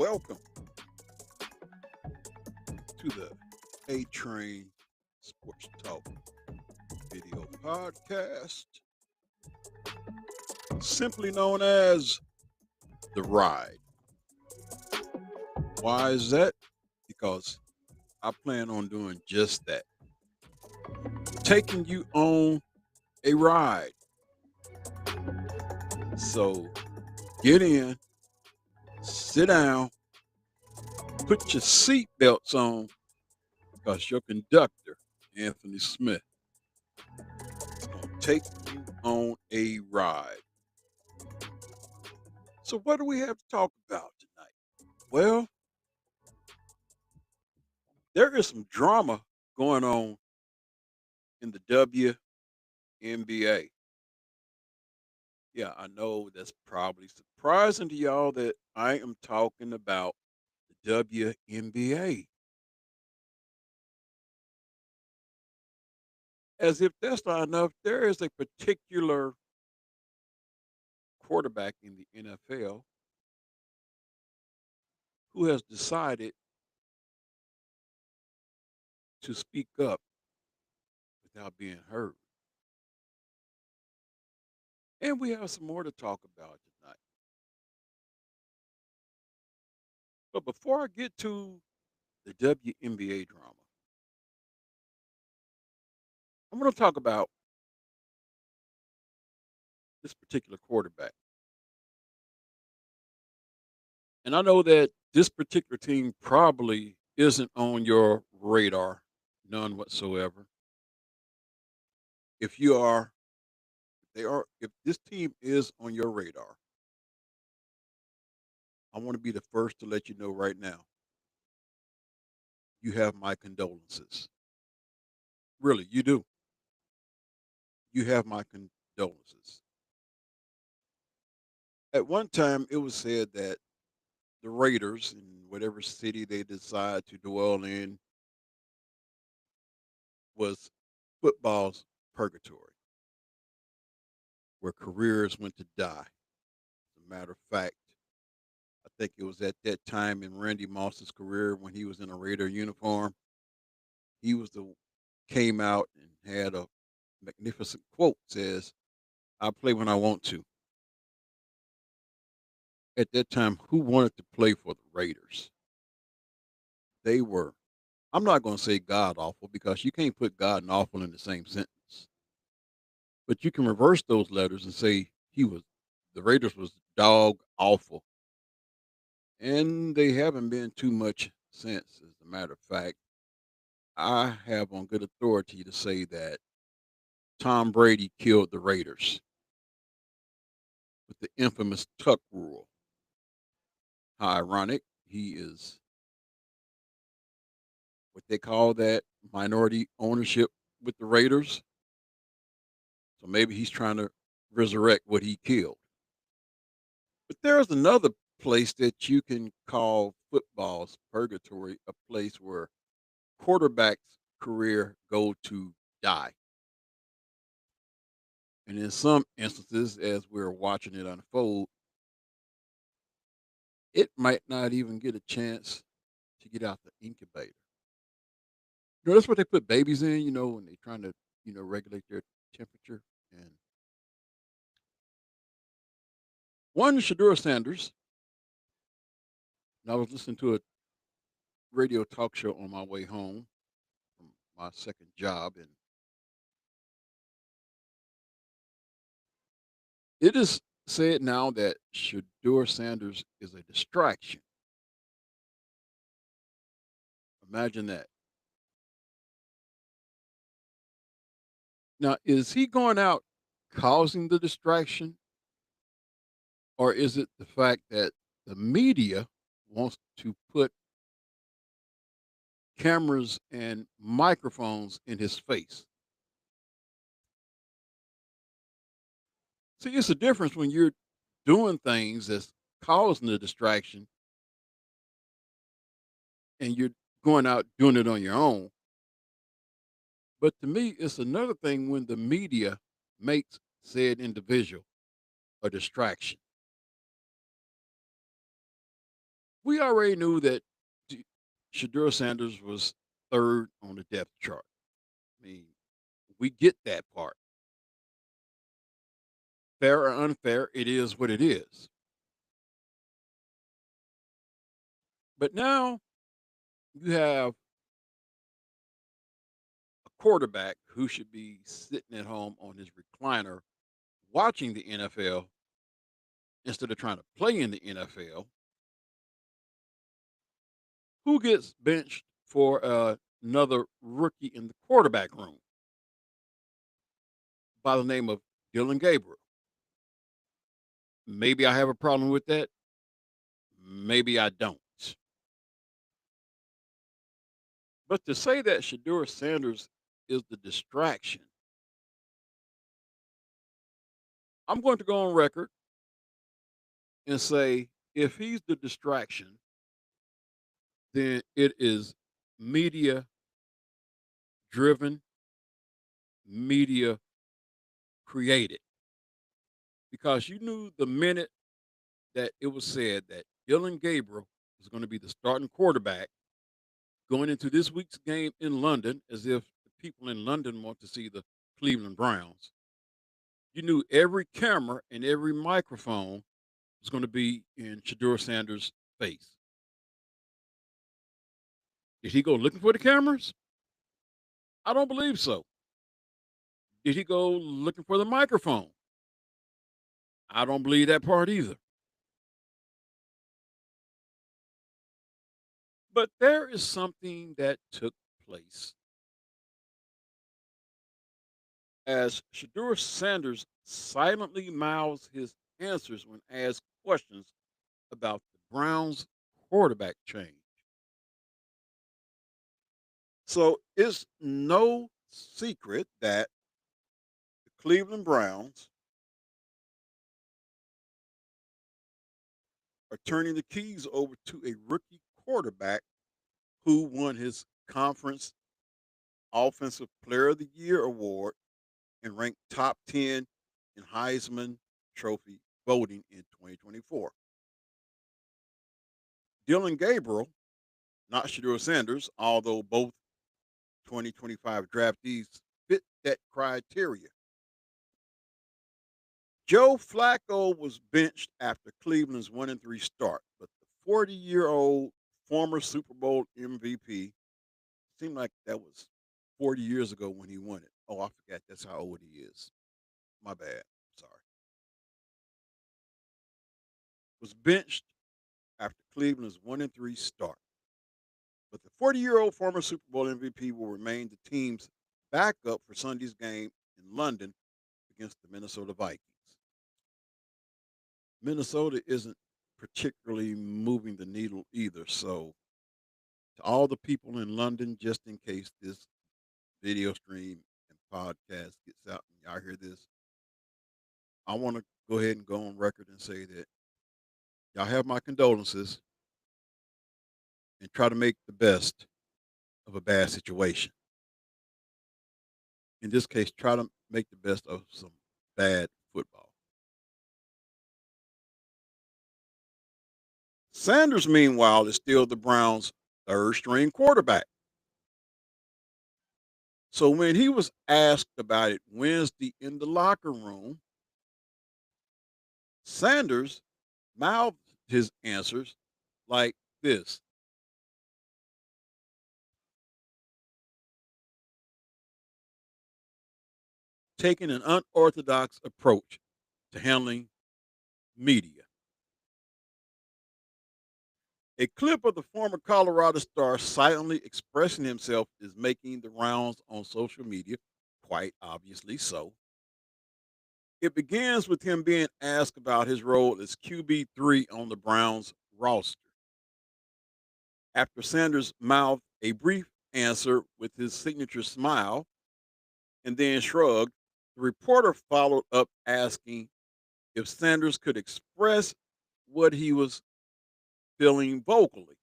Welcome to the A Train Sports Talk video podcast, simply known as The Ride. Why is that? Because I plan on doing just that, taking you on a ride. So get in, sit down, put your seatbelts on, because your conductor, Anthony Smith, is going to take you on a ride. So, what do we have to talk about tonight? Well, there is some drama going on in the WNBA. Yeah, I know that's probably surprising to y'all that I am talking about the WNBA. As if that's not enough, there is a particular quarterback in the NFL who has decided to speak up without being heard. And we have some more to talk about tonight. But before I get to the WNBA drama, I'm going to talk about this particular quarterback. And I know that this particular team probably isn't on your radar, none whatsoever. If you are, if this team is on your radar, I want to be the first to let you know right now, you have my condolences. Really, you do. You have my condolences. At one time, it was said that the Raiders, in whatever city they decide to dwell in, was football's purgatory, where careers went to die. As a matter of fact, I think it was at that time in Randy Moss's career when he was in a Raider uniform. He was the came out and had a magnificent quote says, "I play when I want to." At that time, who wanted to play for the Raiders? They were. I'm not going to say god awful because you can't put God and awful in the same sentence. But you can reverse those letters and say he was the Raiders was dog awful. And they haven't been too much since, as a matter of fact. I have on good authority to say that Tom Brady killed the Raiders with the infamous tuck rule. How ironic. He is what they call that minority ownership with the Raiders. So maybe he's trying to resurrect what he killed. But there's another place that you can call football's purgatory, a place where quarterbacks' career go to die. And in some instances, as we're watching it unfold, it might not even get a chance to get out the incubator. That's what they put babies in, when they're trying to, regulate their temperature. And one, Shadura Sanders, and I was listening to a radio talk show on my way home from my second job, and it is said now that Shadura Sanders is a distraction. Imagine that. Now, is he going out causing the distraction, or is it the fact that the media wants to put cameras and microphones in his face? See, it's a difference when you're doing things that's causing the distraction and you're going out doing it on your own. But to me, it's another thing when the media makes said individual a distraction. We already knew that D- Shadur Sanders was third on the depth chart. I mean, we get that part. Fair or unfair, it is what it is. But now you have a quarterback who should be sitting at home on his recliner watching the NFL instead of trying to play in the NFL, who gets benched for another rookie in the quarterback room by the name of Dylan Gabriel. Maybe I have a problem with that. Maybe I don't. But to say that Shadur Sanders is the distraction, I'm going to go on record and say if he's the distraction, then it is media driven, media created. Because you knew the minute that it was said that Dylan Gabriel was going to be the starting quarterback going into this week's game in London, as if the people in London want to see the Cleveland Browns. You knew every camera and every microphone was going to be in Shadur Sanders' face. Did he go looking for the cameras? I don't believe so. Did he go looking for the microphone? I don't believe that part either. But there is something that took place as Shadur Sanders silently mouths his answers when asked questions about the Browns' quarterback change. So it's no secret that the Cleveland Browns are turning the keys over to a rookie quarterback who won his conference Offensive Player of the Year award and ranked top 10 in Heisman Trophy voting in 2024. Dylan Gabriel, not Shadur Sanders, although both 2025 draftees fit that criteria. Joe Flacco was benched after Cleveland's 1-3 start, but the 40-year-old former Super Bowl MVP seemed like that was 40 years ago when he won it. Oh, I forgot that's how old he is. My bad. Sorry. Was benched after Cleveland's 1-3 start. But the 40-year-old former Super Bowl MVP will remain the team's backup for Sunday's game in London against the Minnesota Vikings. Minnesota isn't particularly moving the needle either. So, to all the people in London, just in case this video stream and podcast gets out and y'all hear this, I want to go ahead and go on record and say that y'all have my condolences and try to make the best of a bad situation. In this case, try to make the best of some bad football. Sanders, meanwhile, is still the Browns' third string quarterback. So when he was asked about it Wednesday in the locker room, Sanders mouthed his answers like this. Taking an unorthodox approach to handling media. A clip of the former Colorado star silently expressing himself is making the rounds on social media, quite obviously so. It begins with him being asked about his role as QB3 on the Browns roster. After Sanders mouthed a brief answer with his signature smile and then shrugged, the reporter followed up asking if Sanders could express what he was feeling vocally.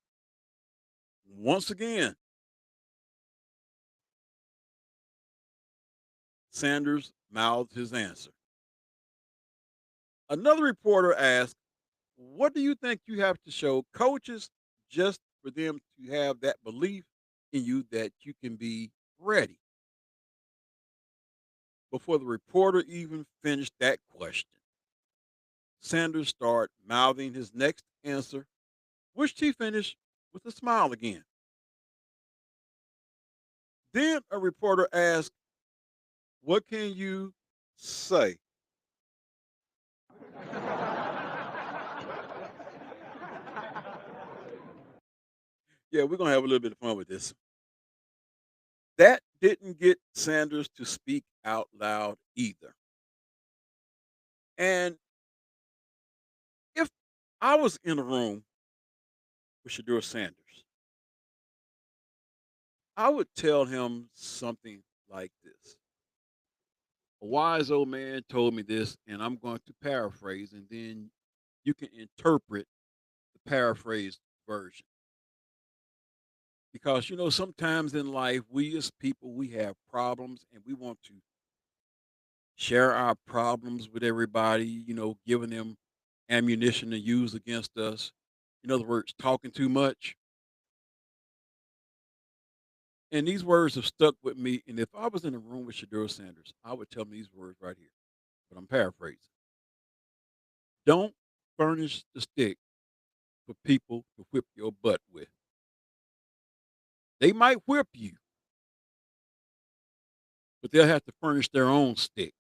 Once again, Sanders mouthed his answer. Another reporter asked What do you think you have to show coaches just for them to have that belief in you that you can be ready? Before the reporter even finished that question, Sanders started mouthing his next answer, which he finished with a smile again. Then a reporter asked, "What can you say?" Yeah, we're going to have a little bit of fun with this. That didn't get Sanders to speak out loud either. And if I was in a room with Shadur Sanders, I would tell him something like this. A wise old man told me this, and I'm going to paraphrase, and then you can interpret the paraphrased version. Because, sometimes in life, we as people, we have problems and we want to share our problems with everybody, giving them ammunition to use against us. In other words, talking too much. And these words have stuck with me. And if I was in a room with Shadur Sanders, I would tell him these words right here. But I'm paraphrasing. Don't furnish the stick for people to whip your butt with. They might whip you, but they'll have to furnish their own stick.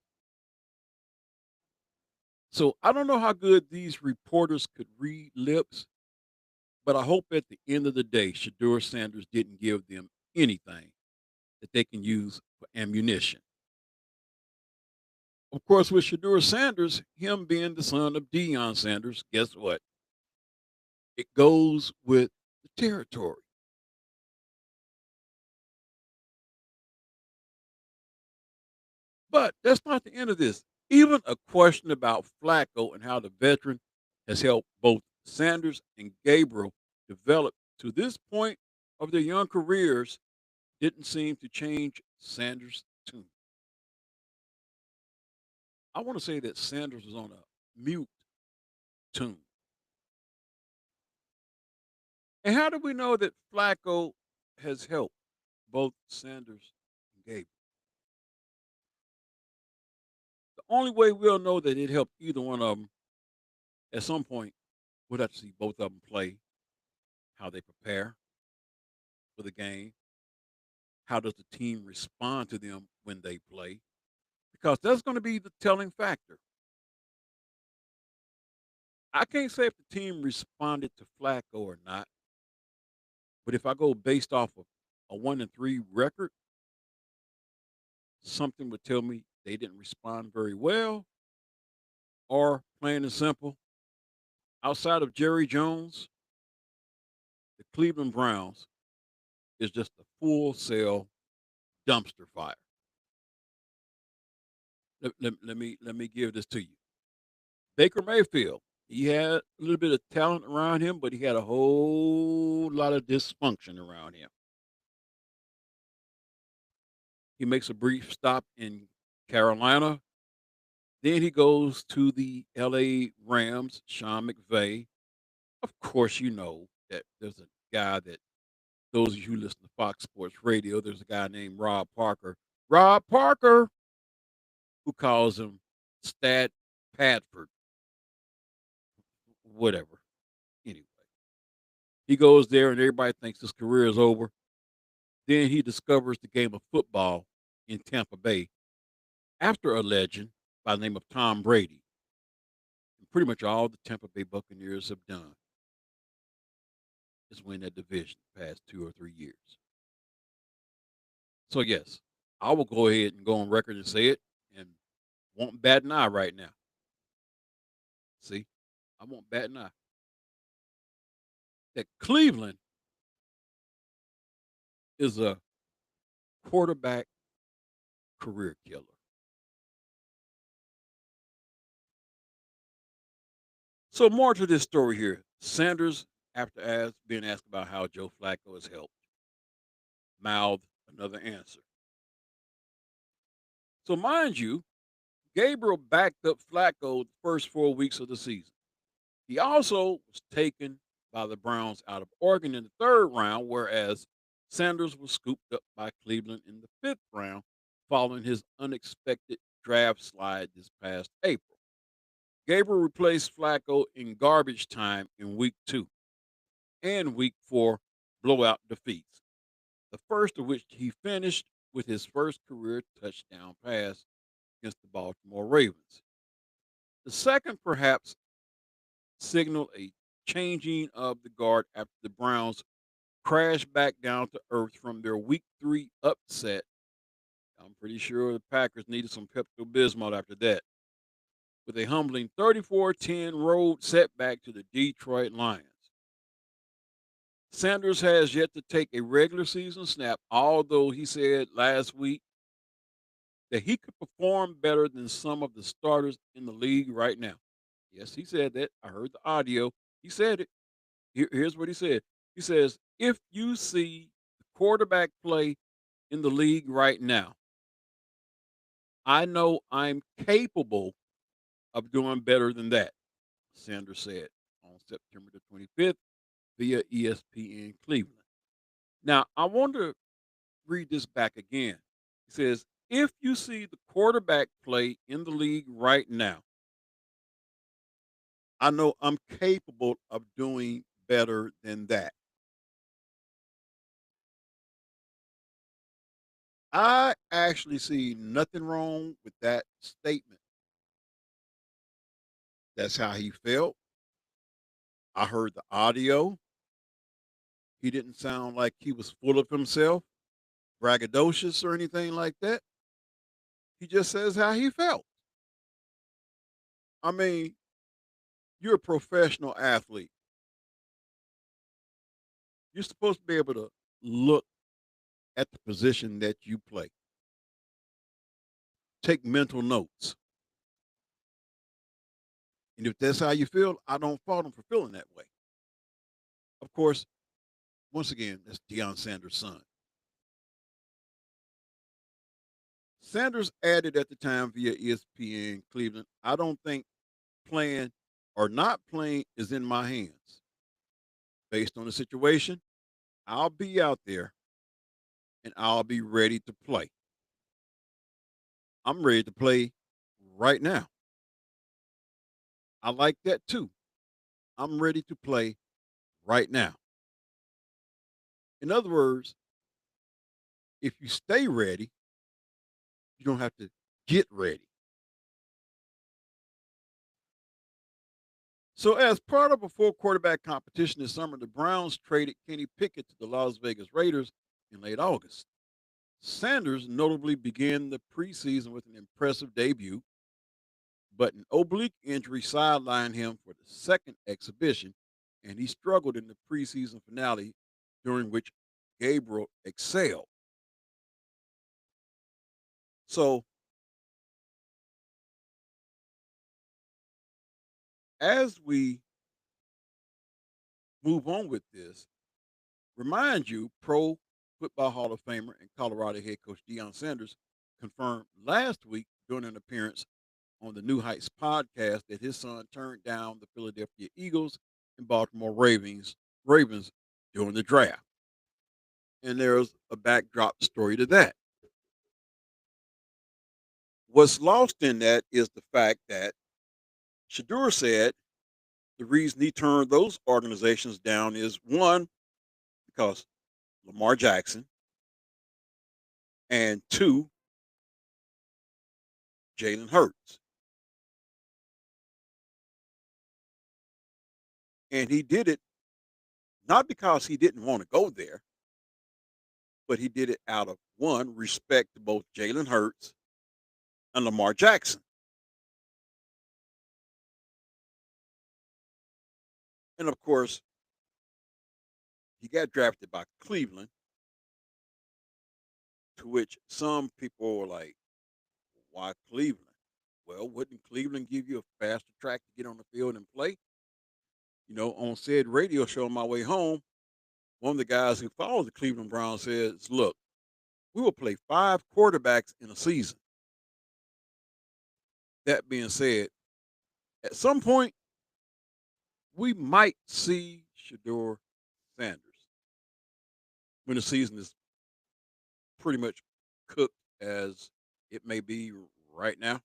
So I don't know how good these reporters could read lips, but I hope at the end of the day, Shadur Sanders didn't give them anything that they can use for ammunition. Of course, with Shadur Sanders, him being the son of Deion Sanders, guess what? It goes with the territory. But that's not the end of this. Even a question about Flacco and how the veteran has helped both Sanders and Gabriel develop to this point of their young careers didn't seem to change Sanders' tune. I want to say that Sanders was on a mute tune. And how do we know that Flacco has helped both Sanders and Gabriel? The only way we'll know that it helped either one of them at some point, we'll have to see both of them play, how they prepare for the game, how does the team respond to them when they play, because that's going to be the telling factor. I can't say if the team responded to Flacco or not, but if I go based off of a 1-3 record, something would tell me they didn't respond very well, or plain and simple, outside of Jerry Jones, the Cleveland Browns is just a full sale dumpster fire. Let me give this to you. Baker Mayfield, he had a little bit of talent around him, but he had a whole lot of dysfunction around him. He makes a brief stop in Carolina. Then he goes to the LA Rams, Sean McVay. Of course, you know that there's a guy that those of you who listen to Fox Sports Radio, there's a guy named Rob Parker. Rob Parker, who calls him Stat Padford, whatever. Anyway, he goes there and everybody thinks his career is over. Then he discovers the game of football in Tampa Bay after a legend by the name of Tom Brady. And pretty much all the Tampa Bay Buccaneers have done is win that division the past 2 or 3 years. So yes, I will go ahead and go on record and say it and won't bat an eye right now. See, I won't bat an eye. That Cleveland is a quarterback career killer. So more to this story here. Sanders, after being asked about how Joe Flacco has helped, mouthed another answer. So mind you, Gabriel backed up Flacco the first 4 weeks of the season. He also was taken by the Browns out of Oregon in the third round, whereas Sanders was scooped up by Cleveland in the fifth round following his unexpected draft slide this past April. Gabriel replaced Flacco in garbage time in week 2 and week 4 blowout defeats, the first of which he finished with his first career touchdown pass against the Baltimore Ravens. The second perhaps signaled a changing of the guard after the Browns crashed back down to earth from their week 3 upset. I'm pretty sure the Packers needed some Pepto Bismol after that, with a humbling 34-10 road setback to the Detroit Lions. Sanders has yet to take a regular season snap, although he said last week that he could perform better than some of the starters in the league right now. Yes, he said that. I heard the audio. He said it. Here's what he said. He says, if you see the quarterback play in the league right now, I know I'm capable of doing better than that, Sanders said on September the 25th via ESPN Cleveland. Now, I want to read this back again. He says, if you see the quarterback play in the league right now, I know I'm capable of doing better than that. I actually see nothing wrong with that statement. That's how he felt. I heard the audio. He didn't sound like he was full of himself, braggadocious, or anything like that. He just says how he felt. I mean, you're a professional athlete. You're supposed to be able to look at the position that you play, take mental notes. And if that's how you feel, I don't fault him for feeling that way. Of course, once again, that's Deion Sanders' son. Sanders added at the time via ESPN Cleveland, I don't think playing or not playing is in my hands. Based on the situation, I'll be out there and I'll be ready to play. I'm ready to play right now. I like that too. I'm ready to play right now. In other words, if you stay ready, you don't have to get ready. So, as part of a full quarterback competition this summer, the Browns traded Kenny Pickett to the Las Vegas Raiders in late August. Sanders notably began the preseason with an impressive debut, but an oblique injury sidelined him for the second exhibition, and he struggled in the preseason finale, during which Gabriel excelled. So, as we move on with this, remind you, Pro Football Hall of Famer and Colorado head coach Deion Sanders confirmed last week during an appearance on the New Heights podcast that his son turned down the Philadelphia Eagles and Baltimore Ravens during the draft. And there's a backdrop story to that. What's lost in that is the fact that Shadur said the reason he turned those organizations down is one, because Lamar Jackson, and two, Jalen Hurts. And he did it not because he didn't want to go there, but he did it out of one, respect to both Jalen Hurts and Lamar Jackson. And of course, he got drafted by Cleveland, to which some people were like, why Cleveland? Well, wouldn't Cleveland give you a faster track to get on the field and play? You know, on said radio show on my way home, one of the guys who followed the Cleveland Browns says, look, we will play 5 quarterbacks in a season. That being said, at some point, we might see Shador Sanders when the season is pretty much cooked as it may be right now.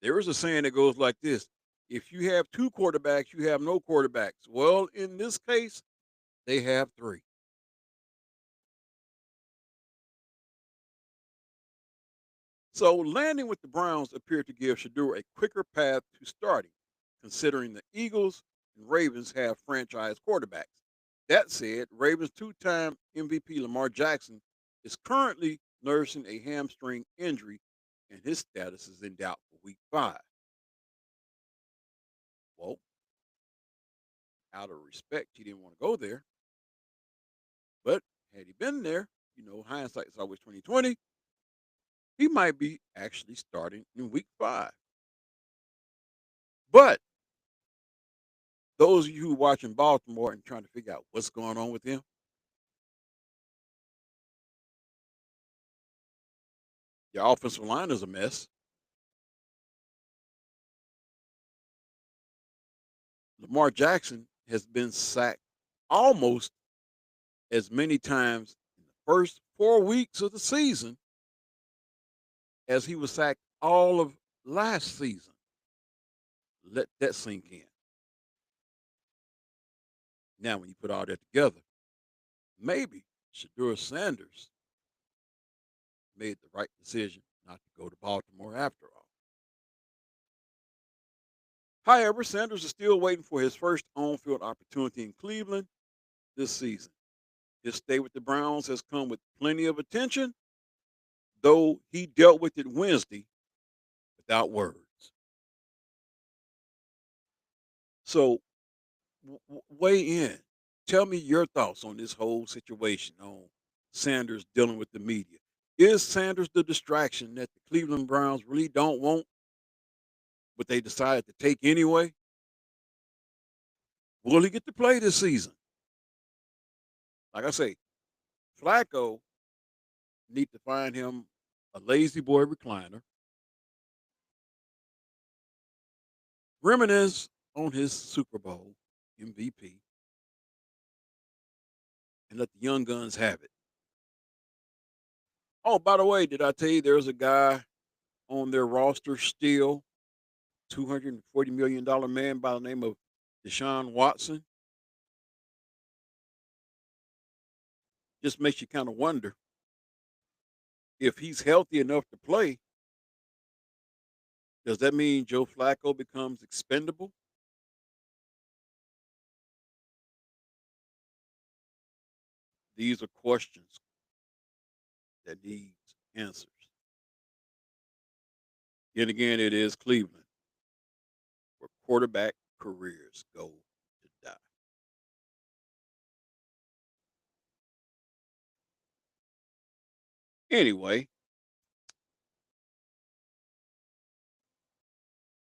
There is a saying that goes like this: if you have two quarterbacks, you have no quarterbacks. Well, in this case, they have three. So landing with the Browns appeared to give Shador a quicker path to starting, considering the Eagles and Ravens have franchise quarterbacks. That said, Ravens two-time MVP Lamar Jackson is currently nursing a hamstring injury, and his status is in doubt for Week 5. Well, out of respect, he didn't want to go there, but had he been there, hindsight is always 2020. He might be actually starting in Week 5. But those of you who are watching Baltimore and trying to figure out what's going on with him, your offensive line is a mess. Lamar Jackson has been sacked almost as many times in the first 4 weeks of the season as he was sacked all of last season. Let that sink in. Now, when you put all that together, maybe Shador Sanders made the right decision not to go to Baltimore after all. However, Sanders is still waiting for his first on field opportunity in Cleveland this season. His stay with the Browns has come with plenty of attention, though he dealt with it Wednesday without words. So, weigh in. Tell me your thoughts on this whole situation on Sanders dealing with the media. Is Sanders the distraction that the Cleveland Browns really don't want, but they decided to take anyway? Will he get to play this season? Like I say, Flacco need to find him a lazy boy recliner, reminisce on his Super Bowl MVP, and let the young guns have it. Oh, by the way, did I tell you there's a guy on their roster still, $240 million man by the name of Deshaun Watson? Just makes you kind of wonder if he's healthy enough to play. Does that mean Joe Flacco becomes expendable? These are questions that need answers. Yet again, it is Cleveland, where quarterback careers go to die. Anyway,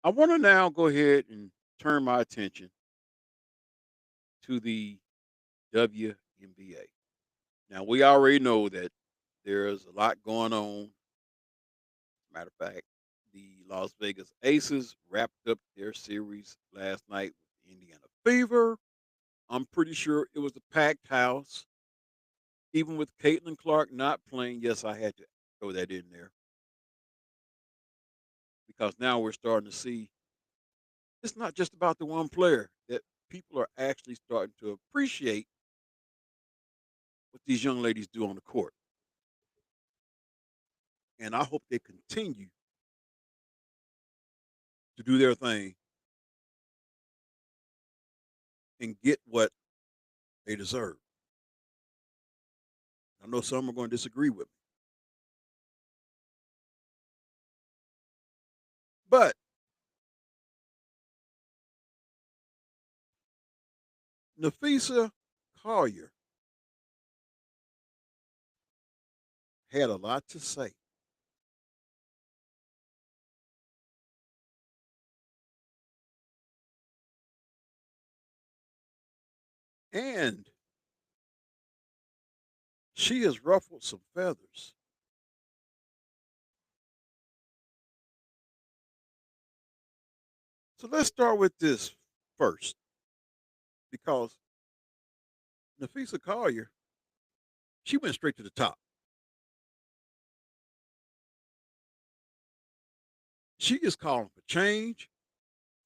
I want to now go ahead and turn my attention to the WNBA. Now, we already know that there's a lot going on. Matter of fact, the Las Vegas Aces wrapped up their series last night with Indiana Fever. I'm pretty sure it was a packed house. Even with Caitlin Clark not playing, yes, I had to throw that in there because now we're starting to see it's not just about the one player, that people are actually starting to appreciate what these young ladies do on the court. And I hope they continue to do their thing and get what they deserve. I know some are going to disagree with me, but Nafisa Collier had a lot to say. And she has ruffled some feathers. So let's start with this first because Nafisa Collier, she went straight to the top. She is calling for change.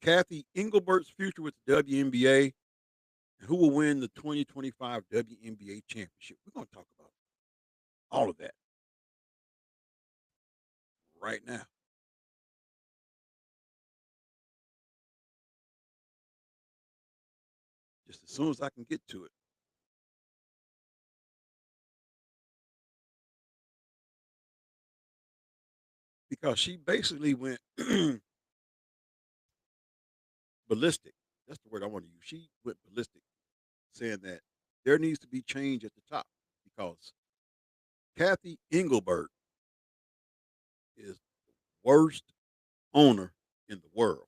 Kathy Engelbert's future with the WNBA, and who will win the 2025 WNBA championship. We're going to talk about all of that right now. Just as soon as I can get to it. Because she basically went ballistic. That's the word I want to use. She went ballistic, saying that there needs to be change at the top because Kathy Engelbert is the worst owner in the world.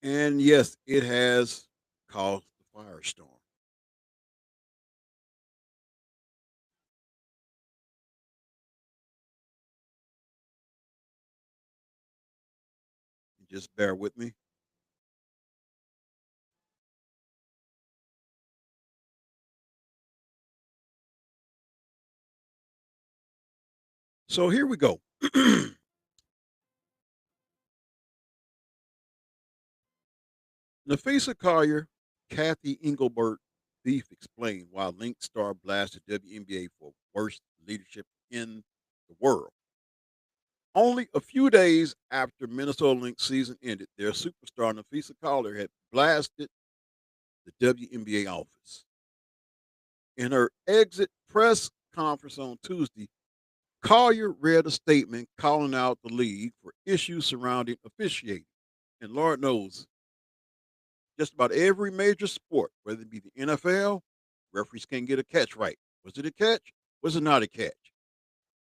And yes, it has caused the firestorm. Just bear with me. So here we go. Nafisa Collier, Kathy Engelbert beef explained why Link star blasted WNBA for worst leadership in the world. Only a few days after Minnesota Lynx season ended, their superstar Nafisa Collier had blasted the WNBA office. In her exit press conference on Tuesday, Collier read a statement calling out the league for issues surrounding officiating. And Lord knows, just about every major sport, whether it be the NFL, referees can't get a catch right. Was it a catch? Was it not a catch?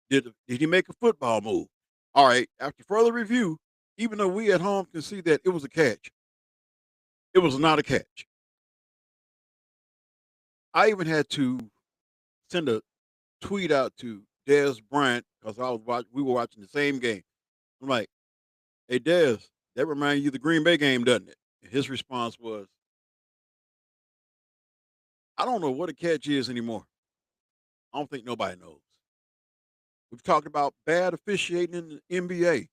Did he make a football move? All right. After further review, even though we at home can see that it was a catch, it was not a catch. I even had to send a tweet out to Dez Bryant because we were watching the same game. I'm like, "Hey Dez, that reminds you of the Green Bay game, doesn't it?" And his response was, "I don't know what a catch is anymore. I don't think nobody knows." We've talked about bad officiating in the NBA.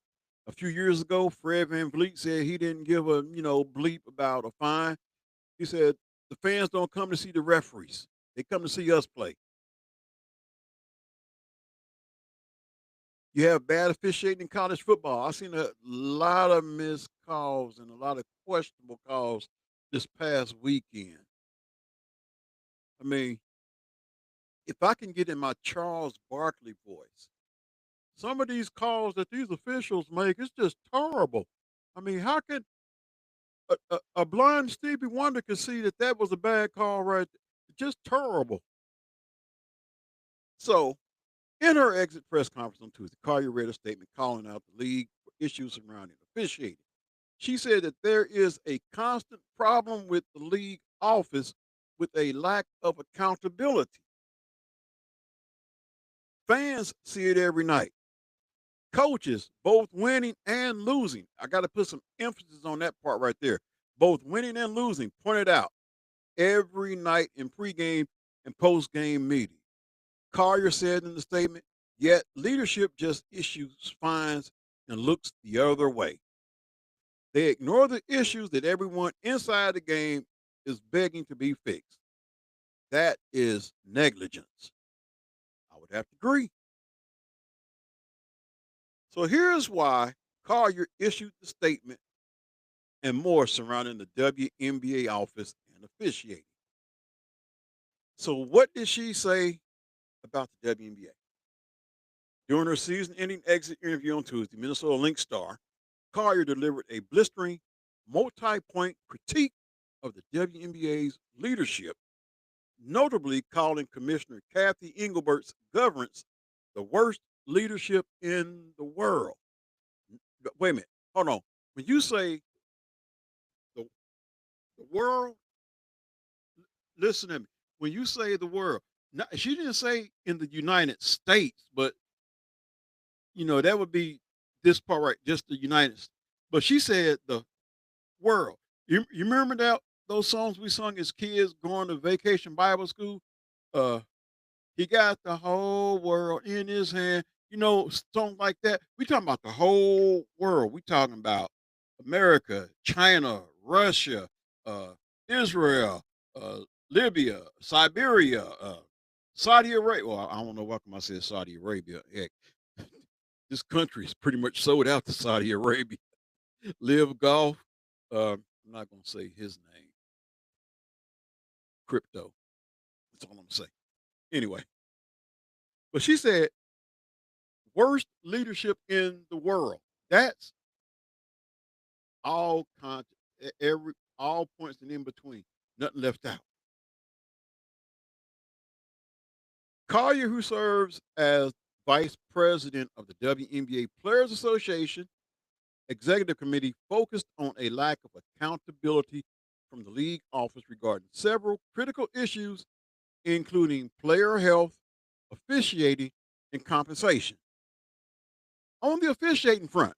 A few years ago, Fred Van Vliet said he didn't give a bleep about a fine. He said the fans don't come to see the referees; they come to see us play. You have bad officiating in college football. I've seen a lot of missed calls and a lot of questionable calls this past weekend. I mean, if I can get in my Charles Barkley voice, some of these calls that these officials make, it's just terrible. I mean, how could a blind Stevie Wonder could see that that was a bad call right there? Just terrible. So, in her exit press conference on Tuesday, Collier read a statement calling out the league for issues surrounding officiating. She said that there is a constant problem with the league office with a lack of accountability. Fans see it every night. Coaches, both winning and losing. I got to put some emphasis on that part right there. Both winning and losing, pointed out every night in pregame and postgame meetings. Collier said in the statement, yet leadership just issues fines and looks the other way. They ignore the issues that everyone inside the game is begging to be fixed. That is negligence. I would have to agree. So here's why Collier issued the statement and more surrounding the WNBA office and officiating. So, what did she say about the WNBA? During her season ending exit interview on Tuesday, Minnesota Lynx star Collier delivered a blistering, multi point critique of the WNBA's leadership, notably calling Commissioner Kathy Engelbert's governance the worst leadership in the world. Wait a minute, hold on. When you say the, the world, listen to me. When you say the world, No, she didn't say in the United States, but that would be this part right, just the United. But she said the world. You remember those songs we sung as kids going to vacation Bible school? Uh, he got the whole world in his hand. Songs like that. We talking about the whole world. We talking about America, China, Russia, uh, Israel, uh, Libya, Siberia, Saudi Arabia. Well, I don't know why come I said Saudi Arabia. Heck, this country is pretty much sold out to Saudi Arabia. Live Golf. I'm not gonna say his name. Crypto. That's all I'm gonna say. Anyway, but she said worst leadership in the world. That's all content, every all points and in between, nothing left out. Collier, who serves as vice president of the WNBA Players Association Executive Committee, focused on a lack of accountability from the league office regarding several critical issues, including player health, officiating, and compensation. On the officiating front,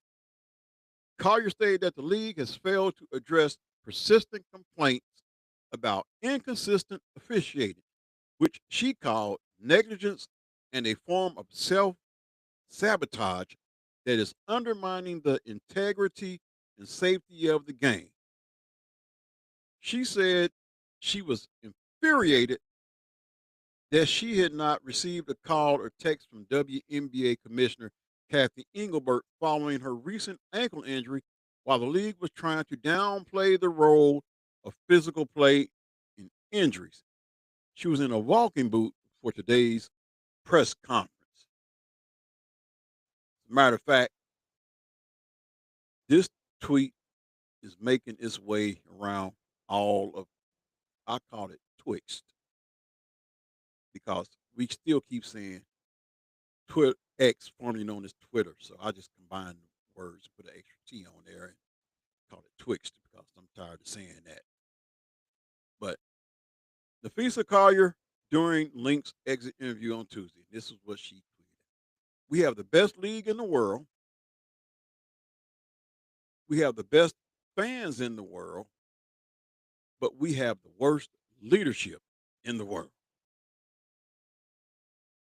Collier stated that the league has failed to address persistent complaints about inconsistent officiating, which she called negligence and a form of self sabotage that is undermining the integrity and safety of the game. She said she was infuriated that she had not received a call or text from WNBA Commissioner Kathy Engelbert following her recent ankle injury while the league was trying to downplay the role of physical play in injuries. She was in a walking boot for today's press conference. As a matter of fact, this tweet is making its way around all of, I call it Twixt, because we still keep saying Twitter X, formerly known as Twitter. So I just combined the words, put an extra T on there, and call it Twixt because I'm tired of saying that. But Nafisa Collier, during Link's exit interview on Tuesday, this is what she tweeted: "We have the best league in the world. We have the best fans in the world, but we have the worst leadership in the world."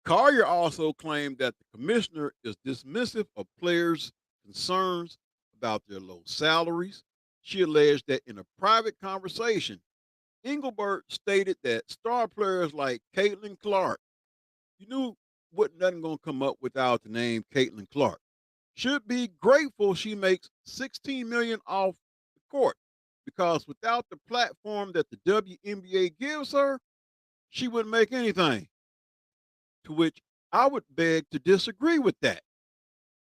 Collier also claimed that the commissioner is dismissive of players' concerns about their low salaries. She alleged that in a private conversation, Engelbert stated that star players like Caitlin Clark, you knew wasn't nothing gonna come up without the name Caitlin Clark, should be grateful she makes 16 million off the court because without the platform that the WNBA gives her, she wouldn't make anything. To which I would beg to disagree with that.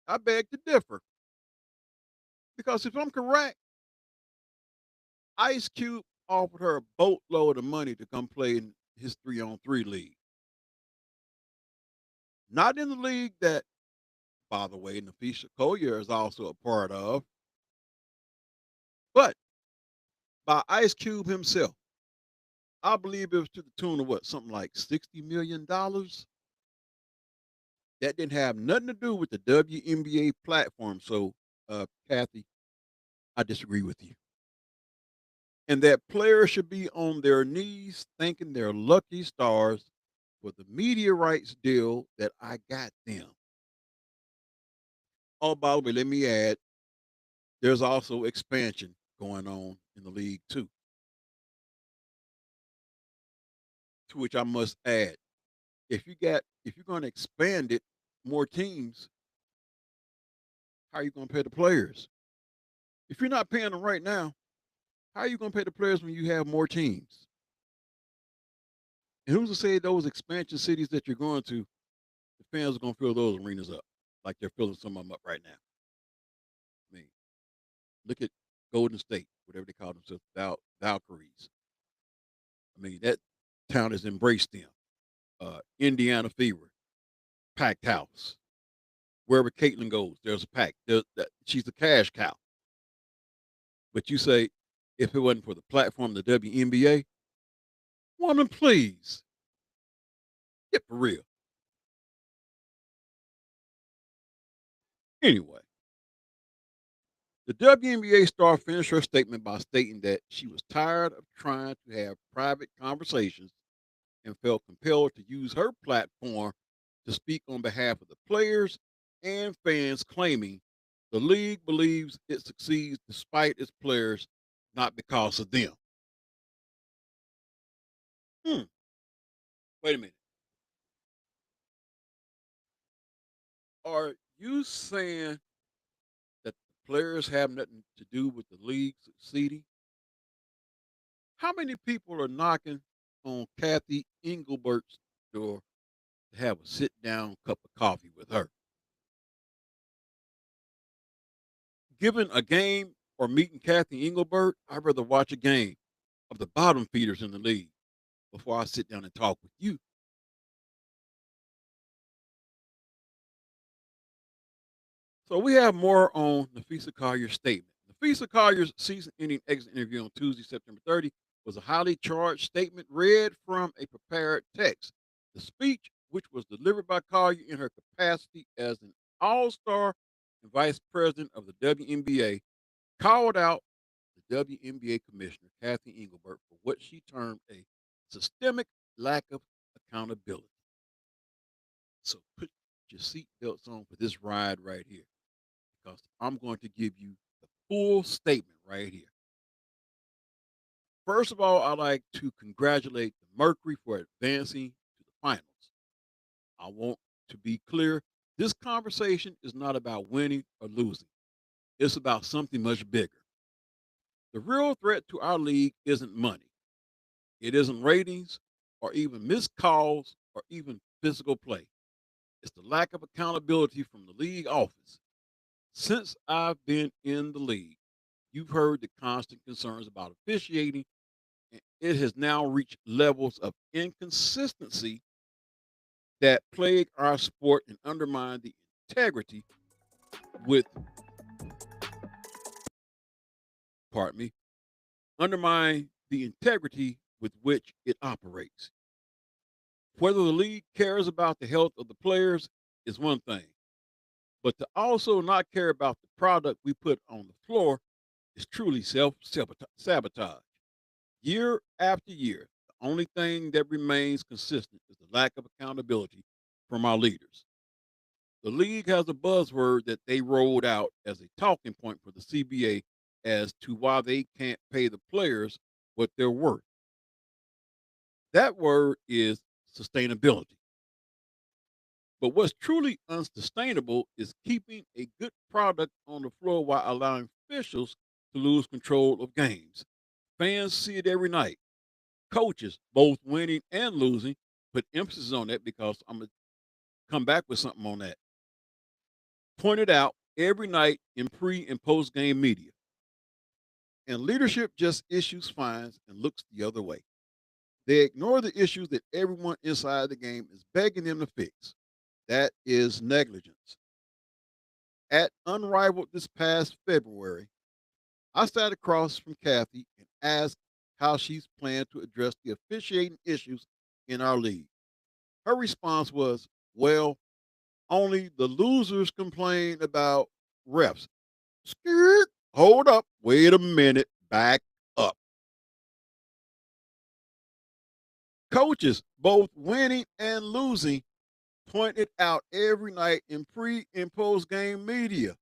I beg to differ because if I'm correct, Ice Cube offered her a boatload of money to come play in his 3-on-3 league. Not in the league that, by the way, Nafisa Collier is also a part of, but by Ice Cube himself. I believe it was to the tune of what, something like $60 million. That didn't have nothing to do with the WNBA platform. So, Kathy, I disagree with you. And that players should be on their knees thanking their lucky stars for the media rights deal that I got them. Oh, by the way, let me add, there's also expansion going on in the league too. To which I must add, if you're going to expand it, more teams, how are you going to pay the players? If you're not paying them right now, how are you going to pay the players when you have more teams? And who's to say those expansion cities that you're going to, the fans are going to fill those arenas up like they're filling some of them up right now? I mean, look at Golden State, whatever they call themselves, Valkyries. I mean, that town has embraced them. Indiana Fever, packed house. Wherever Caitlin goes, there's a pack. She's a cash cow. But you say, if it wasn't for the platform, the WNBA, woman, please. Get for real. Anyway, the WNBA star finished her statement by stating that she was tired of trying to have private conversations and felt compelled to use her platform to speak on behalf of the players and fans, claiming the league believes it succeeds despite its players, not because of them. Hmm. Wait a minute. Are you saying that the players have nothing to do with the league succeeding? How many people are knocking on Kathy Engelbert's door to have a sit down cup of coffee with her? Given a game or meeting Kathy Engelbert, I'd rather watch a game of the bottom feeders in the league before I sit down and talk with you. So we have more on Nafisa Collier's statement. Nafisa Collier's season-ending exit interview on Tuesday, September 30, was a highly charged statement read from a prepared text. The speech, which was delivered by Collier in her capacity as an all-star and vice president of the WNBA, called out the WNBA commissioner, Kathy Engelbert, for what she termed a systemic lack of accountability. So put your seatbelts on for this ride right here, because I'm going to give you the full statement right here. First of all, I'd like to congratulate the Mercury for advancing to the finals. I want to be clear, this conversation is not about winning or losing. It's about something much bigger. The real threat to our league isn't money. It isn't ratings or even missed calls or even physical play. It's the lack of accountability from the league office. Since I've been in the league, you've heard the constant concerns about officiating, and it has now reached levels of inconsistency that plague our sport and undermine the integrity with, pardon me, undermine the integrity with which it operates. Whether the league cares about the health of the players is one thing, but to also not care about the product we put on the floor is truly self sabotage. Year after year, the only thing that remains consistent is the lack of accountability from our leaders. The league has a buzzword that they rolled out as a talking point for the CBA as to why they can't pay the players what they're worth. That word is sustainability. But what's truly unsustainable is keeping a good product on the floor while allowing officials to lose control of games. Fans see it every night. Coaches, both winning and losing, put emphasis on that because I'm going to come back with something on that. Pointed out every night in pre and post game media. And leadership just issues fines and looks the other way. They ignore the issues that everyone inside the game is begging them to fix. That is negligence. At Unrivaled this past February, I sat across from Kathy and asked how she's planned to address the officiating issues in our league. Her response was, well, only the losers complain about refs. Skirt, hold up, wait a minute, back up. Coaches, both winning and losing, pointed out every night in pre and post game media.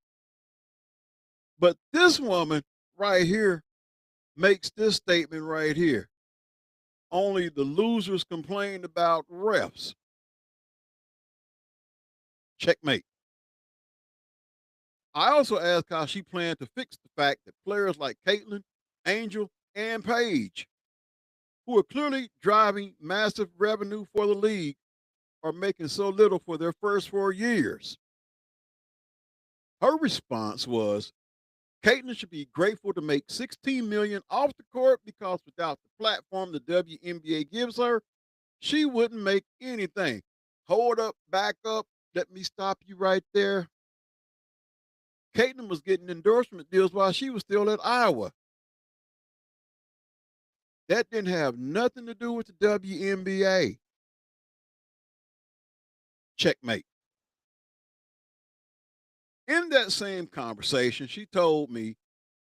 But this woman right here makes this statement right here. Only the losers complain about refs. Checkmate. I also asked how she planned to fix the fact that players like Caitlin, Angel, and Paige, who are clearly driving massive revenue for the league, are making so little for their first 4 years. Her response was, Caitlin should be grateful to make 16 million off the court because without the platform the WNBA gives her, she wouldn't make anything. Hold up, back up. Let me stop you right there. Caitlin was getting endorsement deals while she was still at Iowa. That didn't have nothing to do with the WNBA. Checkmate. In that same conversation, she told me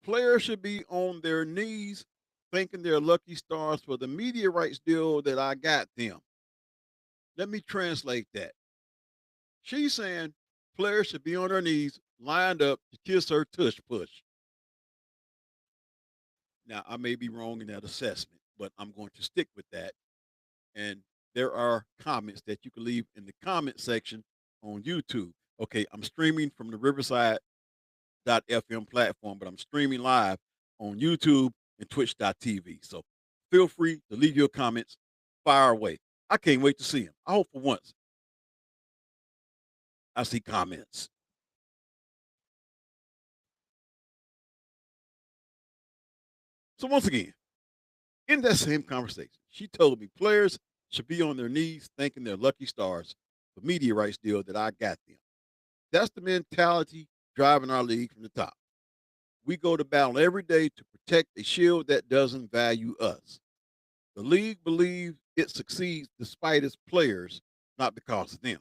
players should be on their knees thanking their lucky stars for the media rights deal that I got them. Let me translate that. She's saying players should be on their knees lined up to kiss her tush push. Now, I may be wrong in that assessment, but I'm going to stick with that. And there are comments that you can leave in the comment section on YouTube. Okay, I'm streaming from the Riverside.fm platform, but I'm streaming live on YouTube and Twitch.tv. So feel free to leave your comments, fire away. I can't wait to see them. I hope for once I see comments. So once again, in that same conversation, she told me players should be on their knees thanking their lucky stars for media rights deal that I got them. That's the mentality driving our league from the top. We go to battle every day to protect a shield that doesn't value us. The league believes it succeeds despite its players, not because of them.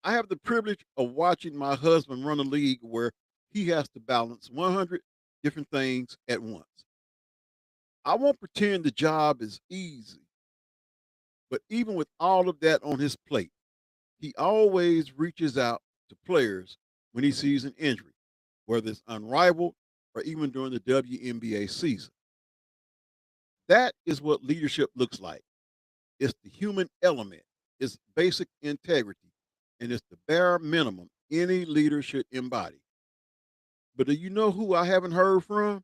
I have the privilege of watching my husband run a league where he has to balance 100 different things at once. I won't pretend the job is easy, but even with all of that on his plate, he always reaches out to players when he sees an injury, whether it's unrivaled or even during the WNBA season. That is what leadership looks like. It's the human element, it's basic integrity, and it's the bare minimum any leader should embody. But do you know who I haven't heard from?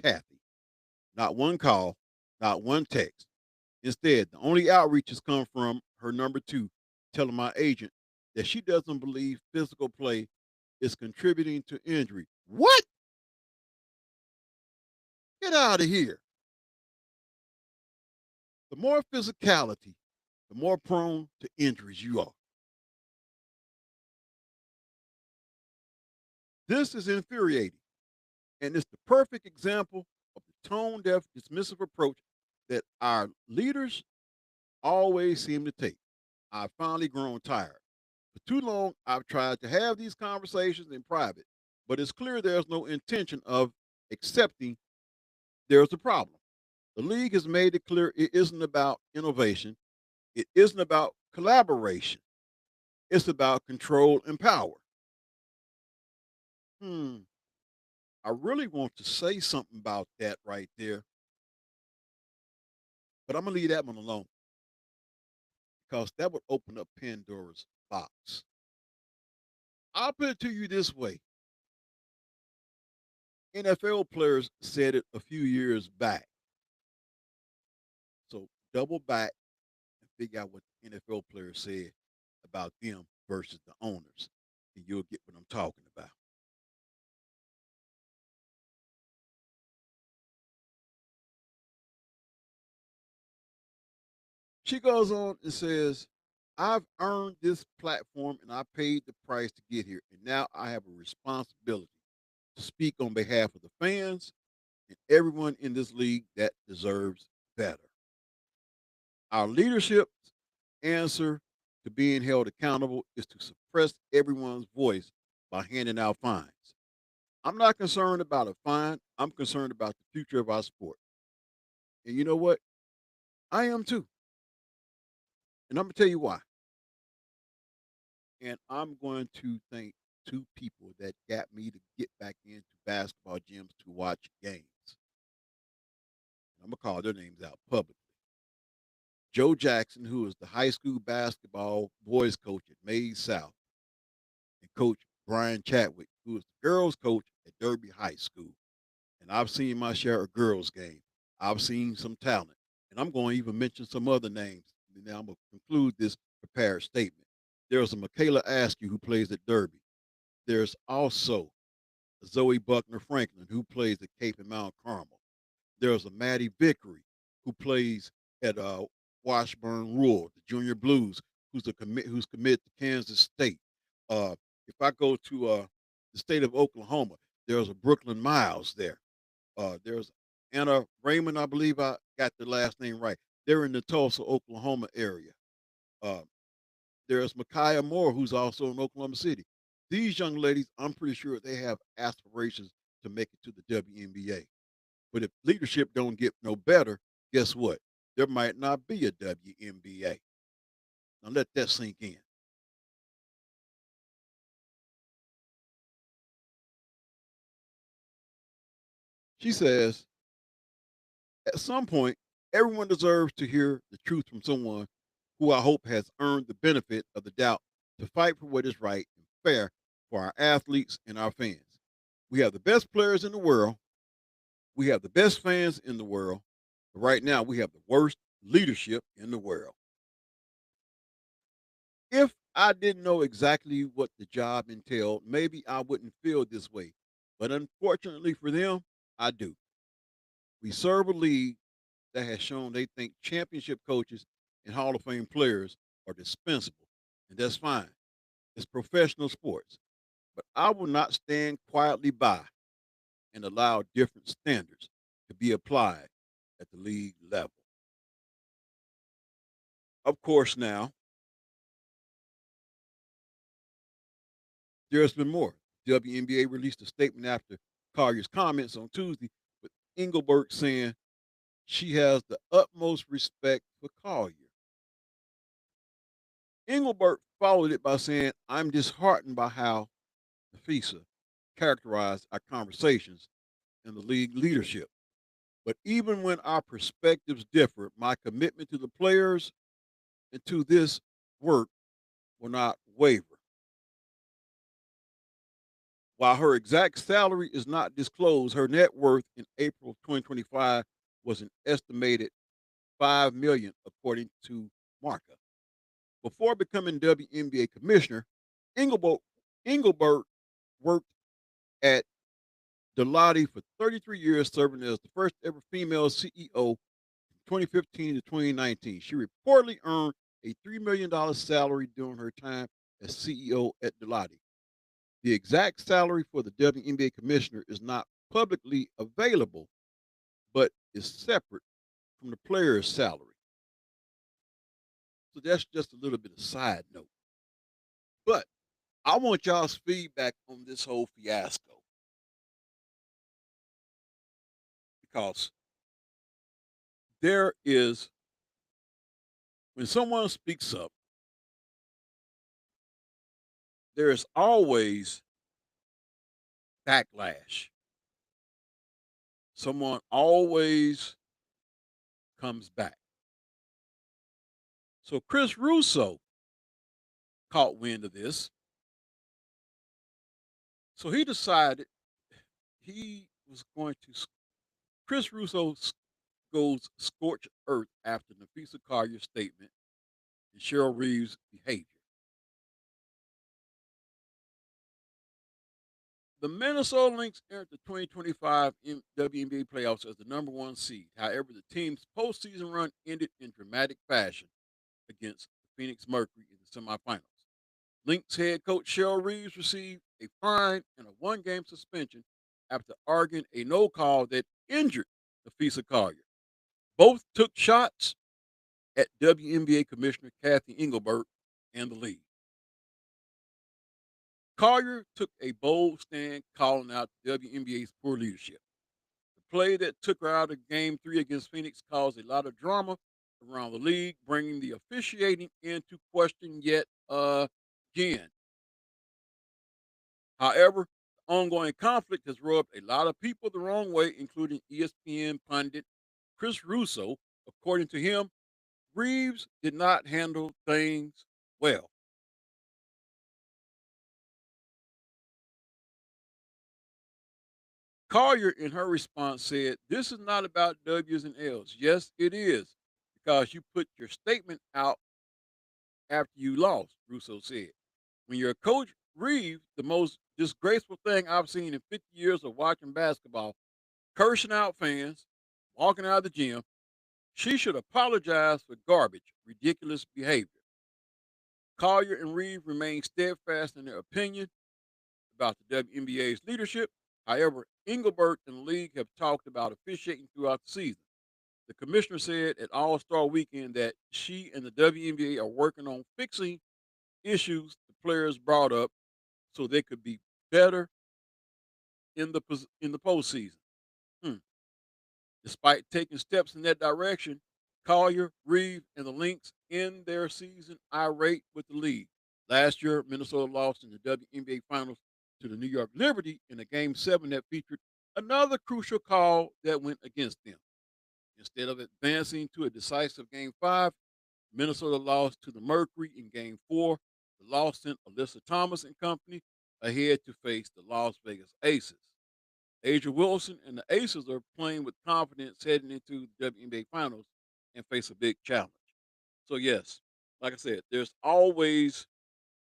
Kathy. Not one call, not one text. Instead, the only outreach has come from her number two, telling my agent that she doesn't believe physical play is contributing to injury. What? Get out of here. The more physicality, the more prone to injuries you are. This is infuriating, and it's the perfect example of the tone deaf, dismissive approach that our leaders always seem to take. I've finally grown tired. For too long, I've tried to have these conversations in private, but it's clear there's no intention of accepting there's a problem. The league has made it clear it isn't about innovation, it isn't about collaboration, it's about control and power. Hmm, I really want to say something about that right there, but I'm gonna leave that one alone because that would open up Pandora's box. I'll put it to you this way: NFL players said it a few years back. So double back and figure out what the NFL players said about them versus the owners, and you'll get what I'm talking about. She goes on and says, I've earned this platform and I paid the price to get here. And now I have a responsibility to speak on behalf of the fans and everyone in this league that deserves better. Our leadership's answer to being held accountable is to suppress everyone's voice by handing out fines. I'm not concerned about a fine. I'm concerned about the future of our sport. And you know what? I am too. And I'm going to tell you why. And I'm going to thank two people that got me to get back into basketball gyms to watch games. I'm going to call their names out publicly. Joe Jackson, who is the high school basketball boys coach at Mays South, and Coach Brian Chadwick, who is the girls coach at Derby High School. And I've seen my share of girls' game. I've seen some talent. And I'm going to even mention some other names. And now I'm going to conclude this prepared statement. There's a Michaela Askew who plays at Derby. There's also Zoe Buckner Franklin who plays at Cape and Mount Carmel. There's a Maddie Vickery who plays at Washburn Rural, the Junior Blues, who's committed to Kansas State. If I go to the state of Oklahoma, there's a Brooklyn Miles there. There's Anna Raymond, I believe I got the last name right. They're in the Tulsa, Oklahoma area. Uh, There's Micaiah Moore, who's also in Oklahoma City. These young ladies, I'm pretty sure they have aspirations to make it to the WNBA. But if leadership don't get no better, guess what? There might not be a WNBA. Now let that sink in. She says, at some point, everyone deserves to hear the truth from someone who I hope has earned the benefit of the doubt to fight for what is right and fair for our athletes and our fans. We have the best players in the world. We have the best fans in the world. But right now, we have the worst leadership in the world. If I didn't know exactly what the job entailed, maybe I wouldn't feel this way. But unfortunately for them, I do. We serve a league that has shown they think championship coaches and Hall of Fame players are dispensable, and that's fine. It's professional sports. But I will not stand quietly by and allow different standards to be applied at the league level. Of course, now, there's been more. WNBA released a statement after Collier's comments on Tuesday, with Engelbert saying she has the utmost respect for Collier. Engelbert followed it by saying, I'm disheartened by how Nafisa characterized our conversations and the league leadership. But even when our perspectives differ, my commitment to the players and to this work will not waver. While her exact salary is not disclosed, her net worth in April 2025 was an estimated 5 million, according to Marca. Before becoming WNBA commissioner, Engelbert, Engelbert worked at Dilotti for 33 years, serving as the first ever female CEO from 2015 to 2019. She reportedly earned a $3 million salary during her time as CEO at Dilotti. The exact salary for the WNBA commissioner is not publicly available, but is separate from the player's salary. So that's just a little bit of side note. But I want y'all's feedback on this whole fiasco because there is, when someone speaks up, there is always backlash. Someone always comes back. So Chris Russo caught wind of this. So he decided he was going to. Chris Russo goes scorched earth after Nafisa Collier's statement and Cheryl Reeves' behavior. The Minnesota Lynx entered the 2025 WNBA playoffs as the number one seed. However, the team's postseason run ended in dramatic fashion against the Phoenix Mercury in the semifinals. Lynx head coach Cheryl Reeves received a fine and a one-game suspension after arguing a no call that injured Nafisa Collier. Both took shots at WNBA Commissioner Kathy Engelbert and the league. Collier took a bold stand calling out WNBA's poor leadership. The play that took her out of Game 3 against Phoenix caused a lot of drama around the league, bringing the officiating into question yet again. However, the ongoing conflict has rubbed a lot of people the wrong way, including ESPN pundit Chris Russo. According to him, Reeves did not handle things well. Collier, in her response, said, This is not about W's and L's. Yes, it is, because you put your statement out after you lost, Russo said. When you're a coach, Reeves, the most disgraceful thing I've seen in 50 years of watching basketball, cursing out fans, walking out of the gym, she should apologize for garbage, ridiculous behavior. Collier and Reeves remain steadfast in their opinion about the WNBA's leadership. However, Engelbert and the league have talked about officiating throughout the season. The commissioner said at All Star Weekend that she and the WNBA are working on fixing issues the players brought up so they could be better in the postseason. Hmm. Despite taking steps in that direction, Collier, Reeve, and the Lynx end their season irate with the league. Last year, Minnesota lost in the WNBA Finals to the New York Liberty in a Game 7 that featured another crucial call that went against them. Instead of advancing to a decisive Game 5, Minnesota lost to the Mercury in Game 4. The loss sent Alyssa Thomas and company ahead to face the Las Vegas Aces. Asia Wilson and the Aces are playing with confidence heading into the WNBA Finals and face a big challenge. So, yes, like I said, there's always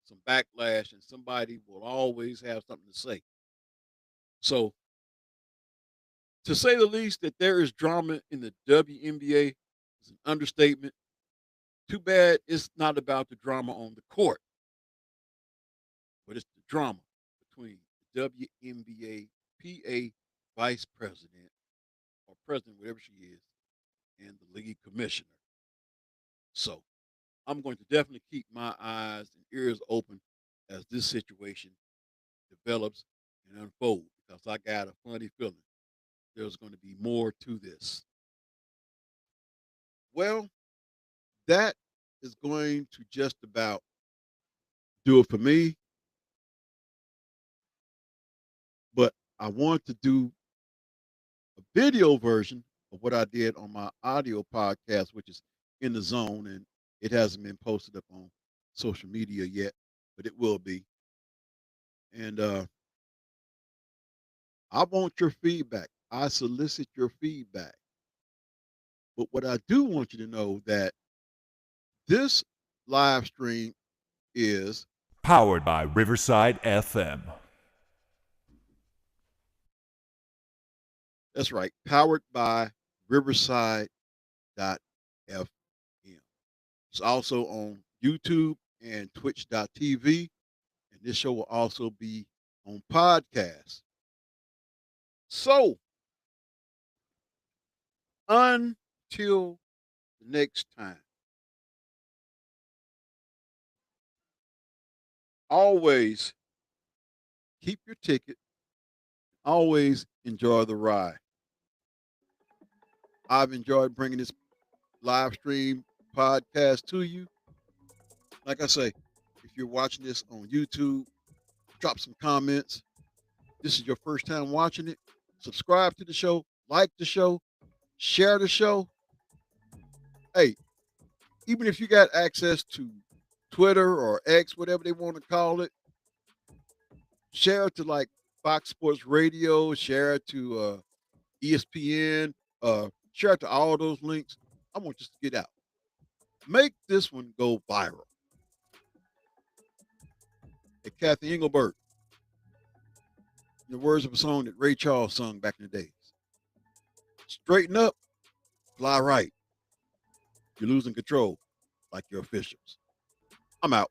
some backlash and somebody will always have something to say. So, to say the least, that there is drama in the WNBA is an understatement. Too bad it's not about the drama on the court, but it's the drama between the WNBA PA vice president or president, whatever she is, and the league commissioner. So I'm going to definitely keep my eyes and ears open as this situation develops and unfolds because I got a funny feeling there's going to be more to this. Well, that is going to just about do it for me. But I want to do a video version of what I did on my audio podcast, which is in the zone, and it hasn't been posted up on social media yet, but it will be. And I want your feedback. I solicit your feedback. But what I do want you to know that this live stream is powered by Riverside FM. That's right, powered by Riverside.fm. It's also on YouTube and Twitch.tv. And this show will also be on podcast. So, until the next time, always keep your ticket. Always enjoy the ride. I've enjoyed bringing this live stream podcast to you. Like I say, if you're watching this on YouTube, drop some comments. This is your first time watching it. Subscribe to the show, like the show, share the show. Hey, even if you got access to Twitter or X, whatever they want to call it, share it to like Fox Sports Radio, share it to ESPN, share it to all those links. I want this to get out. Make this one go viral. Hey, Kathy Engelbert, in the words of a song that Ray Charles sung back in the days. Straighten up, fly right. You're losing control like your officials. I'm out.